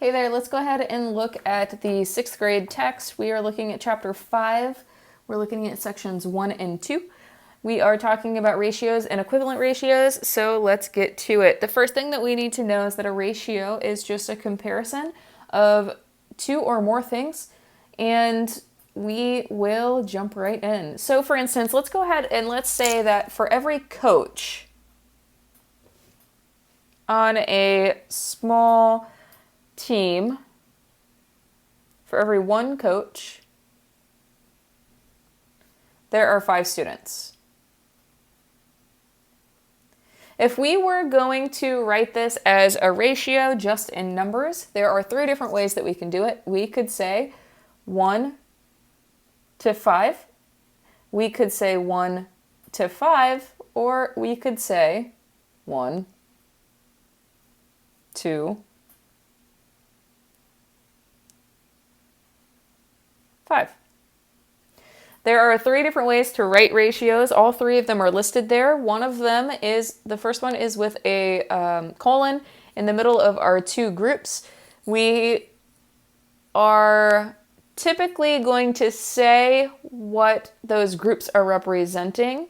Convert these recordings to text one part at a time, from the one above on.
Hey there, let's go ahead and look at the 6th grade text. We are looking at chapter 5. We're looking at sections 1 and 2. We are talking about ratios and equivalent ratios, so let's get to it. The first thing that we need to know is that a ratio is just a comparison of two or more things, and we will jump right in. So for instance, let's go ahead and let's say that for every coach on a small team, for every one coach, there are 5 students. If we were going to write this as a ratio just in numbers, there are 3 different ways that we can do it. We could say 1 to 5, we could say 1 to 5, or we could say 1 to 5. There are 3 different ways to write ratios. All 3 of them are listed there. One of them is, the first one is with a colon in the middle of our 2 groups. We are typically going to say what those groups are representing,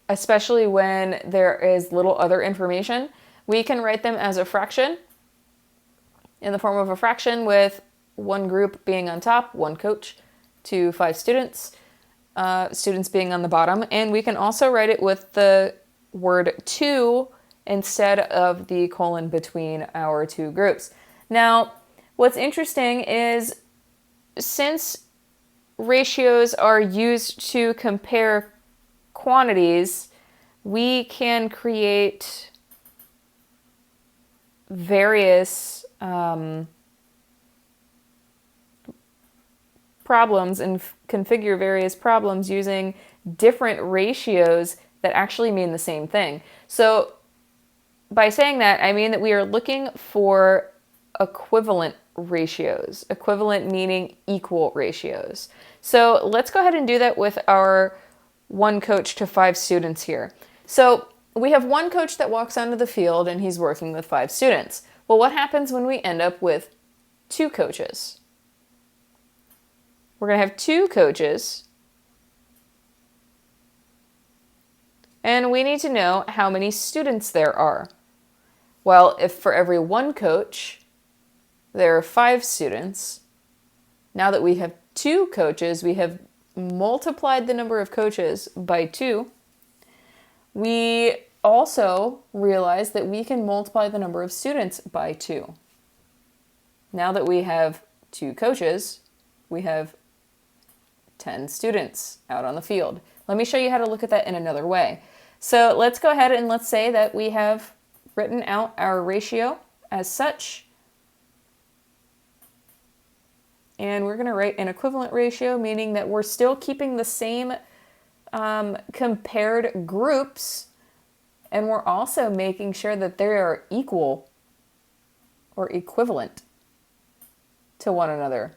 especially when there is little other information. We can write them as a fraction, in the form of a fraction with one group being on top, one coach, to 5 students, students being on the bottom. And we can also write it with the word 2 instead of the colon between our 2 groups. Now, what's interesting is since ratios are used to compare quantities, we can create various problems and configure various problems using different ratios that actually mean the same thing. So by saying that, I mean that we are looking for equivalent ratios. Equivalent meaning equal ratios. So let's go ahead and do that with our 1 coach to 5 students here. So we have 1 coach that walks onto the field and he's working with 5 students. Well, what happens when we end up with 2 coaches? We're going to have 2 coaches, and we need to know how many students there are. Well, if for every 1 coach, there are 5 students, now that we have 2 coaches, we have multiplied the number of coaches by 2. We also realize that we can multiply the number of students by 2. Now that we have 2 coaches, we have 10 students out on the field. Let me show you how to look at that in another way. So let's go ahead and let's say that we have written out our ratio as such. And we're going to write an equivalent ratio, meaning that we're still keeping the same compared groups, and we're also making sure that they are equal or equivalent to one another.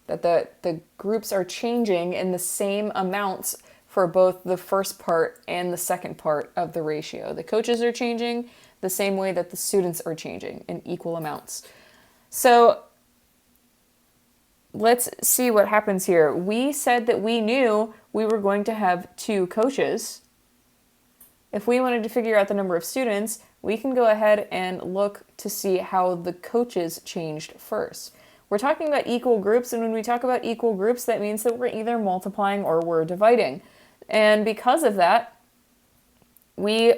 That the groups are changing in the same amounts for both the first part and the second part of the ratio. The coaches are changing the same way that the students are changing in equal amounts. So let's see what happens here. We said that we knew we were going to have 2 coaches. If we wanted to figure out the number of students, we can go ahead and look to see how the coaches changed first. We're talking about equal groups, and when we talk about equal groups, that means that we're either multiplying or we're dividing. And because of that, we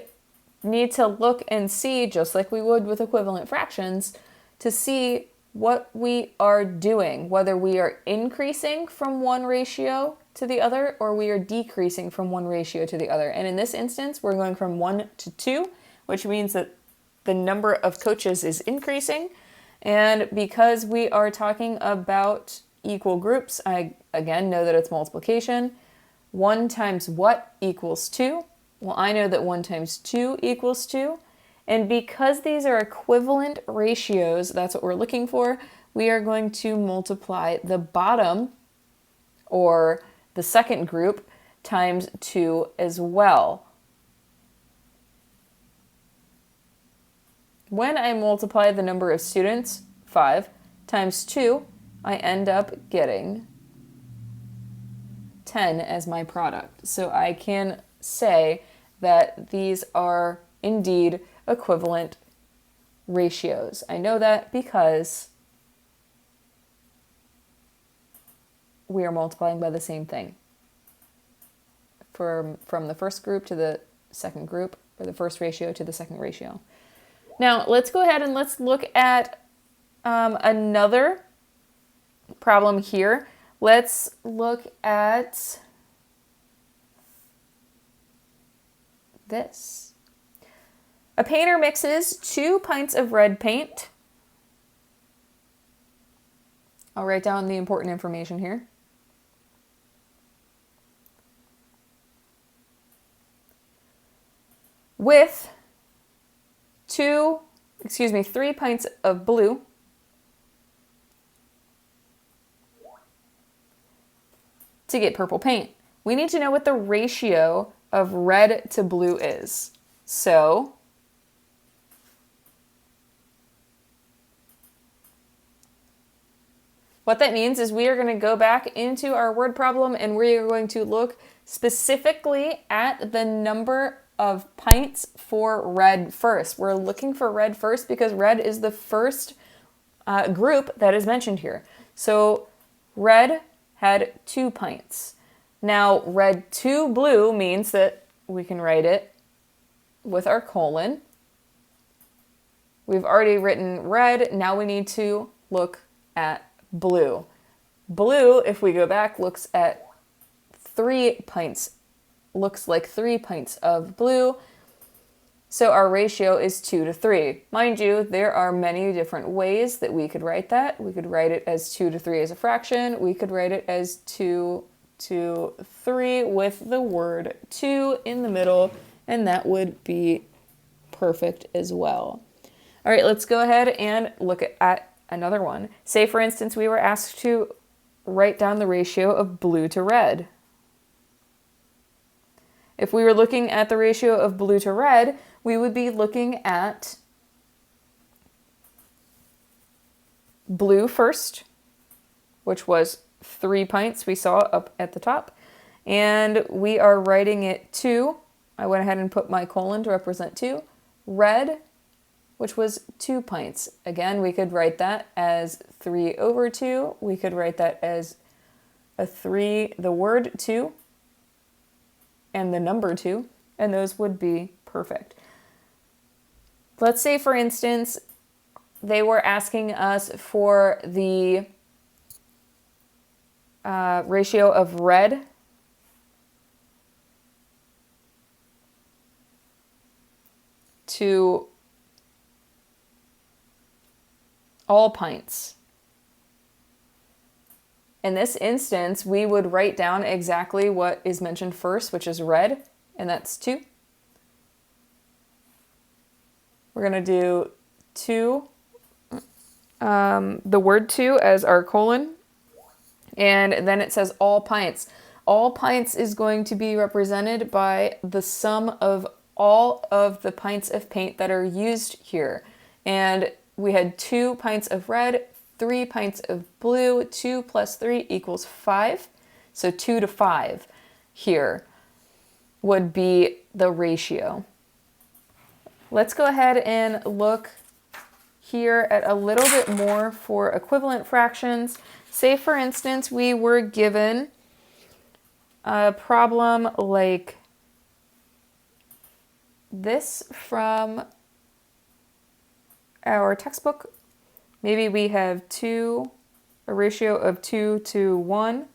need to look and see, just like we would with equivalent fractions, to see what we are doing, whether we are increasing from one ratio to the other or we are decreasing from one ratio to the other. And in this instance, we're going from 1 to 2, which means that the number of coaches is increasing. And because we are talking about equal groups, I again know that it's multiplication. 1 times what equals 2? Well, I know that 1 times 2 equals 2. And because these are equivalent ratios, that's what we're looking for, we are going to multiply the bottom, or the second group, times 2 as well. When I multiply the number of students, 5, times 2, I end up getting 10 as my product. So I can say that these are indeed equivalent ratios. I know that because we are multiplying by the same thing from the first group to the second group, or the first ratio to the second ratio. Now, let's go ahead and let's look at another problem here. Let's look at this. A painter mixes 2 pints of red paint. I'll write down the important information here. With 3 pints of blue. To get purple paint, we need to know what the ratio of red to blue is. So what that means is we are going to go back into our word problem and we are going to look specifically at the number of pints for red first. We're looking for red first because red is the first group that is mentioned here. So red had 2 pints. Now red to blue means that we can write it with our colon. We've already written red, now we need to look at blue. Blue, if we go back, looks like 3 pints of blue. So our ratio is 2 to 3. Mind you, there are many different ways that we could write that. We could write it as 2 to 3 as a fraction. We could write it as 2 to 3 with the word 2 in the middle, and that would be perfect as well. All right, let's go ahead and look at another one. Say, for instance, we were asked to write down the ratio of blue to red. If we were looking at the ratio of blue to red, we would be looking at blue first, which was 3 pints we saw up at the top, and we are writing it 2. I went ahead and put my colon to represent 2. Red, which was 2 pints. Again, we could write that as 3 over 2. We could write that as the word 2, and the number 2, and those would be perfect. Let's say, for instance, they were asking us for the ratio of red to all pints. In this instance, we would write down exactly what is mentioned first, which is red, and that's 2. We're going to do 2, the word 2 as our colon, and then it says all pints. All pints is going to be represented by the sum of all of the pints of paint that are used here. And we had 2 pints of red, 3 pints of blue. 2 plus 3 equals 5. So 2 to 5 here would be the ratio. Let's go ahead and look here at a little bit more for equivalent fractions. Say, for instance, we were given a problem like this from our textbook. Maybe we have a ratio of 2 to 1,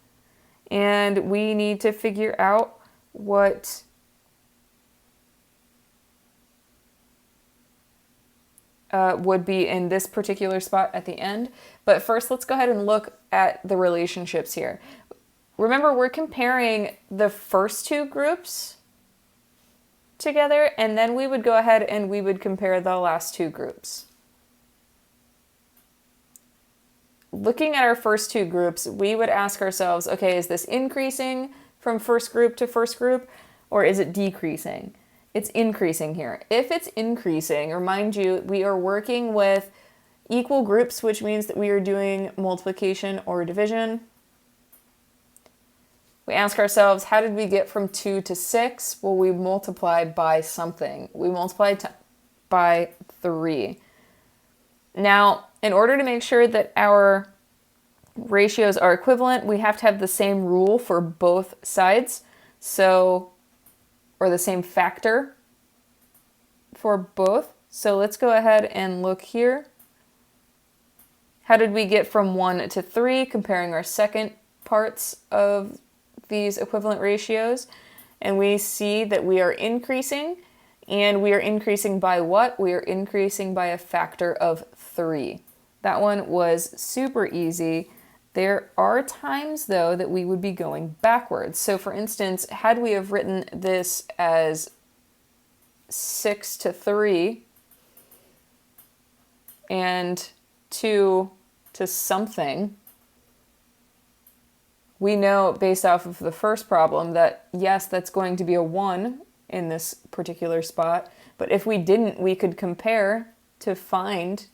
and we need to figure out what would be in this particular spot at the end. But first, let's go ahead and look at the relationships here. Remember, we're comparing the first 2 groups together, and then we would go ahead and we would compare the last 2 groups. Looking at our first 2 groups, we would ask ourselves, okay, is this increasing from first group to first group, or is it decreasing? It's increasing here. If it's increasing, remind you, we are working with equal groups, which means that we are doing multiplication or division. We ask ourselves, how did we get from 2 to 6? Well, we multiplied by something. We multiplied by 3. Now, in order to make sure that our ratios are equivalent, we have to have the same rule for both sides. So, or the same factor for both. So let's go ahead and look here. How did we get from 1 to 3, comparing our second parts of these equivalent ratios? And we see that we are increasing, and we are increasing by what? We are increasing by a factor of 3. That one was super easy. There are times, though, that we would be going backwards. So, for instance, had we have written this as 6 to 3 and 2 to something, we know based off of the first problem that, yes, that's going to be a 1 in this particular spot. But if we didn't, we could compare to find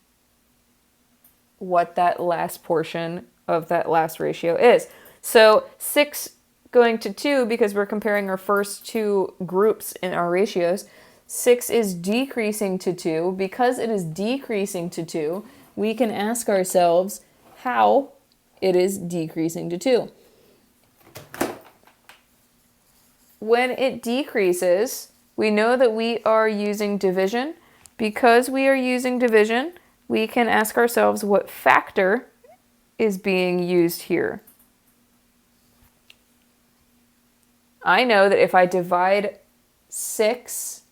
what that last portion of that last ratio is. So 6 going to 2, because we're comparing our first two groups in our ratios, 6 is decreasing to 2. Because it is decreasing to 2, we can ask ourselves how it is decreasing to 2. When it decreases, we know that we are using division. Because we are using division, we can ask ourselves what factor is being used here. I know that if I divide 6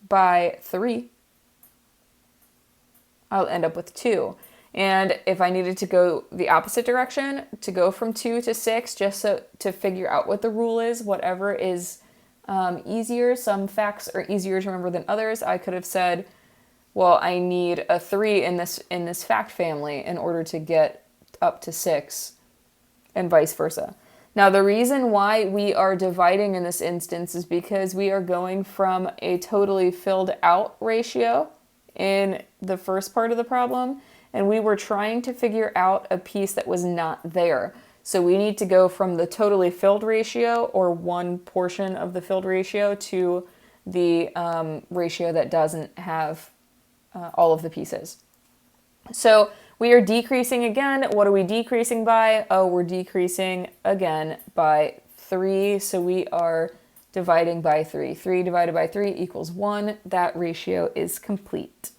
by 3, I'll end up with 2. And if I needed to go the opposite direction, to go from 2 to 6, just so to figure out what the rule is, whatever is easier. Some facts are easier to remember than others. I could have said, well, I need a 3 in this fact family in order to get up to 6, and vice versa. Now, the reason why we are dividing in this instance is because we are going from a totally filled out ratio in the first part of the problem, and we were trying to figure out a piece that was not there. So we need to go from the totally filled ratio, or one portion of the filled ratio, to the ratio that doesn't have all of the pieces. So we are decreasing again. What are we decreasing by? Oh, we're decreasing again by 3. So we are dividing by 3. 3 divided by 3 equals 1. That ratio is complete.